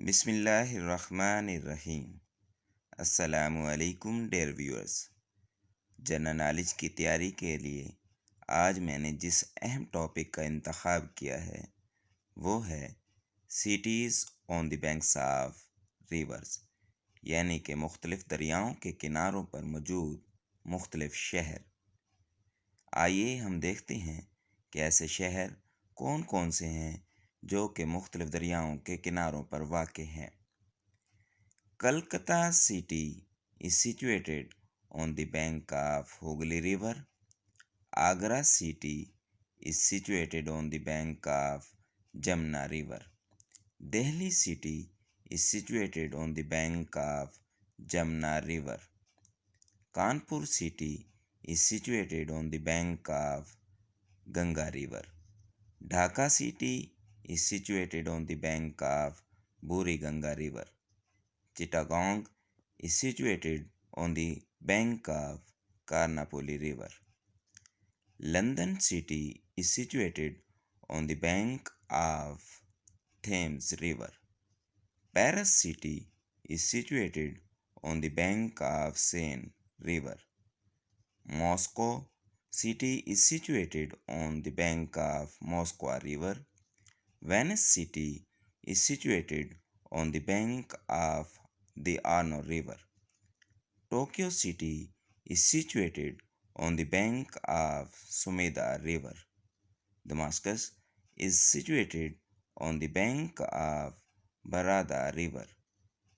बिस्मिल्लाहिर्रहमानिर्रहीम। अस्सलामुअलैकुम dear viewers. General knowledge की तैयारी के लिए आज मैंने जिस अहम टॉपिक का इंतखाब किया है वो है cities on the banks of reverse, यानी कि मुख्तलिफ दरियाओं के किनारों पर मौजूद मुख्तलिफ शहर। आइए हम देखते हैं कि ऐसे शहर कौन कौन से हैं जो कि मुख्तलिफ दरियाओं के किनारों पर वाक़ हैं। Kolkata city is situated on the bank of Hooghly River. Agra city is situated on the bank of Jamna River. Delhi city is situated on the bank of Jamna River. Kanpur city is situated on the bank of Ganga River. Dhaka city is situated on the bank of Buriganga River. Chittagong is situated on the bank of Karnapoli River. London city is situated on the bank of Thames River. Paris city is situated on the bank of Seine River. Moscow city is situated on the bank of Moskva River. Venice city is situated on the bank of the Arno River. Tokyo city is situated on the bank of Sumida River. Damascus is situated on the bank of Barada River.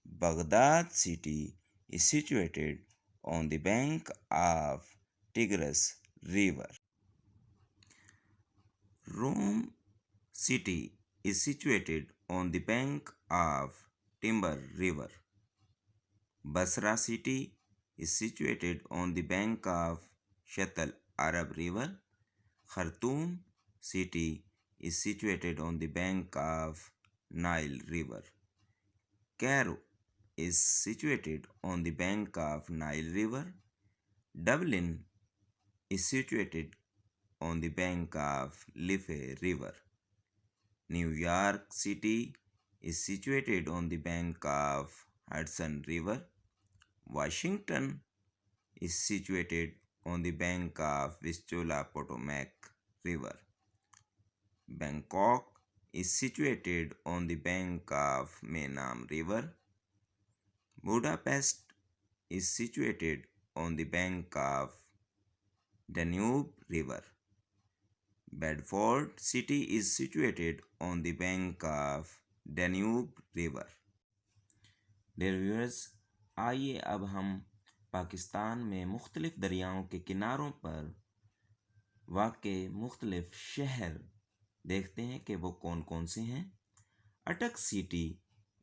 Baghdad city is situated on the bank of Tigris River. Rome city is situated on the bank of Timber River. Basra city is situated on the bank of Shatt al-Arab River. Khartoum city is situated on the bank of Nile River. Cairo is situated on the bank of Nile River. Dublin is situated on the bank of Liffey River. New York City is situated on the bank of Hudson River. Washington is situated on the bank of Vistula Potomac River. Bangkok is situated on the bank of Menam River. Budapest is situated on the bank of Danube River. Bedford city is situated on the bank of Danube River. Dear viewers, आइए अब हम पाकिस्तान में मुख्तलिफ दरियाओं के किनारों पर वाक़े मुख्तलिफ शहर देखते हैं कि वो कौन कौन से हैं। अटक city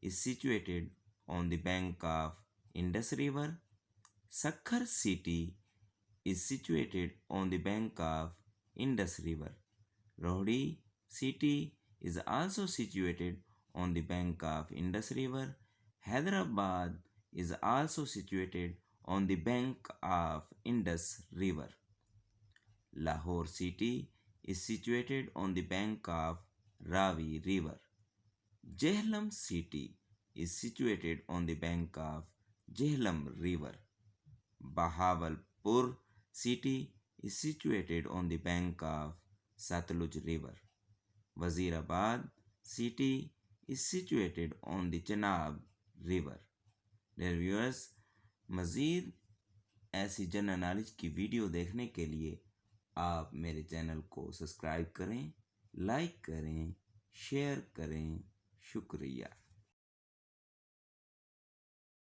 is situated on the bank of Indus river. Sukkur city is situated on the bank of Indus River. Rohri city is also situated on the bank of Indus River. Hyderabad is also situated on the bank of Indus River. Lahore city is situated on the bank of Ravi River. Jhelum city is situated on the bank of Jhelum River. Bahawalpur city is situated on the bank of Satluj River. Wazirabad city is situated on the Chenab River. Dear viewers, मज़ीद ऐसी general knowledge की video देखने के लिए आप मेरे channel को subscribe करें, लाइक करें, शेयर करें। शुक्रिया।